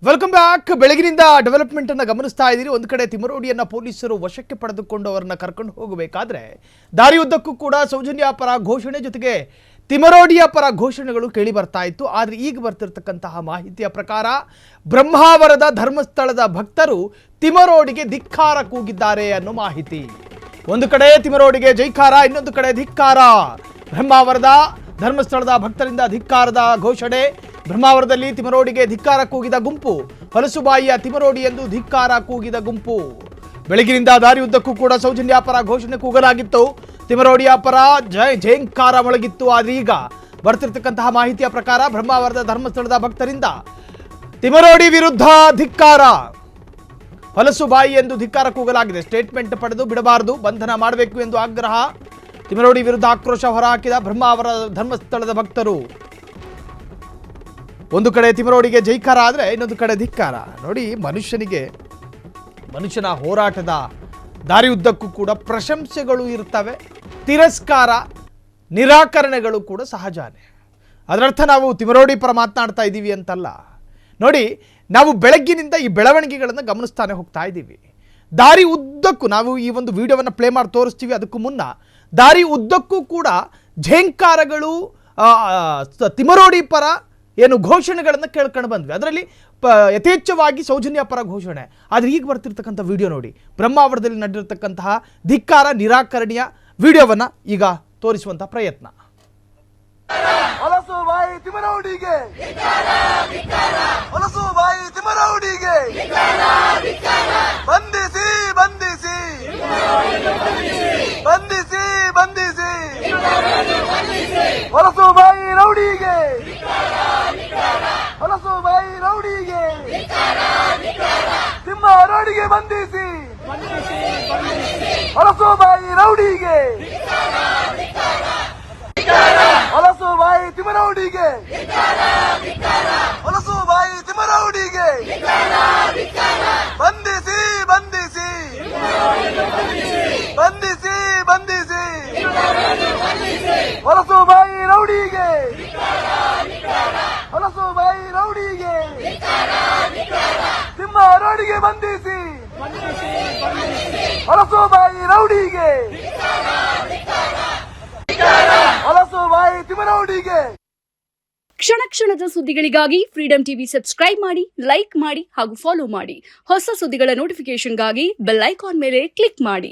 Welcome back. ಬೆಳಗಿನಿಂದ development ಅನ್ನು ಗಮನಿಸ್ತಾ ಇದ್ದೀರಿ. ಒಂದು ಕಡೆ ತಿಮರೋಡಿಯನ್ನ ಪೊಲೀಸರು ವಶಕ್ಕೆ ಪಡೆದುಕೊಂಡು ಅವರನ್ನ ಕರ್ಕೊಂಡು ಹೋಗಬೇಕಾದ್ರೆ ದಾರಿ ಉದ್ದಕ್ಕೂ ಕೂಡ ಸೌಜನ್ಯ ಪರ ಘೋಷಣೆ ಜೊತೆಗೆ ತಿಮರೋಡಿಯ ಪರ ಘೋಷಣೆಗಳು ಕೇಳಿ ಬರ್ತಾ ಇತ್ತು. ಆದರೆ ಈಗ ಬರ್ತಿರ್ತಕ್ಕಂತಹ ಮಾಹಿತಿಯ ಪ್ರಕಾರ ಬ್ರಹ್ಮಾವರದ ಧರ್ಮಸ್ಥಳದ ಭಕ್ತರು ತಿಮರೋಡಿಗೆ ಧಿಕ್ಕಾರ ಕೂಗಿದ್ದಾರೆ ಅನ್ನೋ ಮಾಹಿತಿ. ಒಂದು ಕಡೆ ತಿಮರೋಡಿಗೆ ಜೈಕಾರ, ಇನ್ನೊಂದು ಕಡೆ ಧಿಕ್ಕಾರ. ಬ್ರಹ್ಮಾವರದ ಧರ್ಮಸ್ಥಳದ ಭಕ್ತರಿಂದ ಧಿಕ್ಕಾರದ ಘೋಷಣೆ. ಬ್ರಹ್ಮಾವರದಲ್ಲಿ ತಿಮರೋಡಿಗೆ ಧಿಕ್ಕಾರ ಕೂಗಿದ ಗುಂಪು, ಹೊಲಸುಬಾಯಿಯ ತಿಮರೋಡಿ ಎಂದು ಧಿಕ್ಕಾರ ಕೂಗಿದ ಗುಂಪು. ಬೆಳಗಿನಿಂದ ದಾರಿ ಉದ್ದಕ್ಕೂ ಕೂಡ ಸೌಜನ್ಯ ಪರ ಘೋಷಣೆ ಕೂಗಲಾಗಿತ್ತು. ತಿಮರೋಡಿಯ ಪರ ಜೈಂಕಾರ ಮೊಳಗಿತ್ತು. ಆದರೆ ಈಗ ಬರ್ತಿರ್ತಕ್ಕಂತಹ ಮಾಹಿತಿಯ ಪ್ರಕಾರ ಬ್ರಹ್ಮಾವರದ ಧರ್ಮಸ್ಥಳದ ಭಕ್ತರಿಂದ ತಿಮರೋಡಿ ವಿರುದ್ಧ ಧಿಕ್ಕಾರ, ಹೊಲಸುಬಾಯಿ ಎಂದು ಧಿಕ್ಕಾರ ಕೂಗಲಾಗಿದೆ. ಸ್ಟೇಟ್ಮೆಂಟ್ ಪಡೆದು ಬಿಡಬಾರದು, ಬಂಧನ ಮಾಡಬೇಕು ಎಂದು ಆಗ್ರಹ. ತಿಮರೋಡಿ ವಿರುದ್ಧ ಆಕ್ರೋಶ ಹೊರಹಾಕಿದ ಬ್ರಹ್ಮಾವರ ಧರ್ಮಸ್ಥಳದ ಭಕ್ತರು. ಒಂದು ಕಡೆ ತಿಮರೋಡಿಗೆ ಜೈಕಾರ ಆದರೆ ಇನ್ನೊಂದು ಕಡೆ ಧಿಕ್ಕಾರ. ನೋಡಿ, ಮನುಷ್ಯನ ಹೋರಾಟದ ದಾರಿ ಉದ್ದಕ್ಕೂ ಕೂಡ ಪ್ರಶಂಸೆಗಳು ಇರ್ತವೆ, ತಿರಸ್ಕಾರ, ನಿರಾಕರಣೆಗಳು ಕೂಡ ಸಹಜನೇ. ಅದರರ್ಥ ನಾವು ತಿಮರೋಡಿ ಪರ ಮಾತನಾಡ್ತಾ ಇದ್ದೀವಿ ಅಂತಲ್ಲ. ನೋಡಿ, ನಾವು ಬೆಳಗ್ಗಿನಿಂದ ಈ ಬೆಳವಣಿಗೆಗಳನ್ನು ಗಮನಿಸ್ತಾನೆ ಹೋಗ್ತಾ ಇದ್ದೀವಿ. ದಾರಿ ಉದ್ದಕ್ಕೂ ನಾವು ಈ ಒಂದು ವಿಡಿಯೋವನ್ನು ಪ್ಲೇ ಮಾಡಿ ತೋರಿಸ್ತೀವಿ. ಅದಕ್ಕೂ ಮುನ್ನ ದಾರಿ ಉದ್ದಕ್ಕೂ ಕೂಡ ಝೇಂಕಾರಗಳು, ತಿಮರೋಡಿ ಪರ ಏನು ಘೋಷಣೆಗಳನ್ನು ಕೇಳ್ಕೊಂಡು ಬಂದ್ವಿ. ಅದರಲ್ಲಿ ಯಥೇಚ್ಛವಾಗಿ ಸೌಜನ್ಯ ಪರ ಘೋಷಣೆ. ಆದರೆ ಈಗ ಬರ್ತಿರ್ತಕ್ಕಂಥ ವಿಡಿಯೋ ನೋಡಿ, ಬ್ರಹ್ಮಾವರದಲ್ಲಿ ನಡೆದಿರ್ತಕ್ಕಂತಹ ಧಿಕ್ಕಾರ, ನಿರಾಕರಣೆಯ ವಿಡಿಯೋವನ್ನು ಈಗ ತೋರಿಸುವಂತಹ ಪ್ರಯತ್ನ. ಹೊಲಸುಬಾಯಿ ತಿಮರೋಡಿಗೆ, ಹೊಲಸುಬಾಯಿ ತಿಮರೋಡಿಗೆ ಬಂಧಿಸಿ ಬಂಧಿಸಿ ಬಂಧಿಸಿ ಬಂಧಿಸಿ ಹೊಲಸುಬಾಯಿ ರೌಡಿಗೆ, ಹೊಲಸುಬಾಯಿ ರೌಡಿಗೆ ತಿಮರೋಡಿಗೆ ಬಂಧಿಸಿ, ಹೊಲಸುಬಾಯಿ ರೌಡಿಗೆ, ಹೊಲಸುಬಾಯಿ ತಿಮರೋಡಿಗೆ, ಹೊಲಸುಬಾಯಿ ತಿಮರೋಡಿಗೆ ಬಂಧಿಸಿ ಬಂಧಿಸಿ ಬಂಧಿಸಿ ಬಂಧಿಸಿ ಹೊಲಸುಬಾಯಿ ರೌಡಿಗೆ, ಹೊಲಸುಬಾಯಿ ರೌಡಿಗೆ ತಿಮರೋಡಿಗೆ ಬಂಧಿಸಿ, ಹೊಲಸುಬಾಯಿ ರೌಡಿಗೆ, ಹೊಲಸುಬಾಯಿ ತಿಮರೋಡಿಗೆ. ಕ್ಷಣ ಕ್ಷಣದ ಸುದ್ದಿಗಳಿಗಾಗಿ ಫ್ರೀಡಂ ಟಿವಿ ಸಬ್ಸ್ಕ್ರೈಬ್ ಮಾಡಿ, ಲೈಕ್ ಮಾಡಿ ಹಾಗೂ ಫಾಲೋ ಮಾಡಿ. ಹೊಸ ಸುದ್ದಿಗಳ ನೋಟಿಫಿಕೇಶನ್ಗಾಗಿ ಬೆಲ್ ಐಕಾನ್ ಮೇಲೆ ಕ್ಲಿಕ್ ಮಾಡಿ.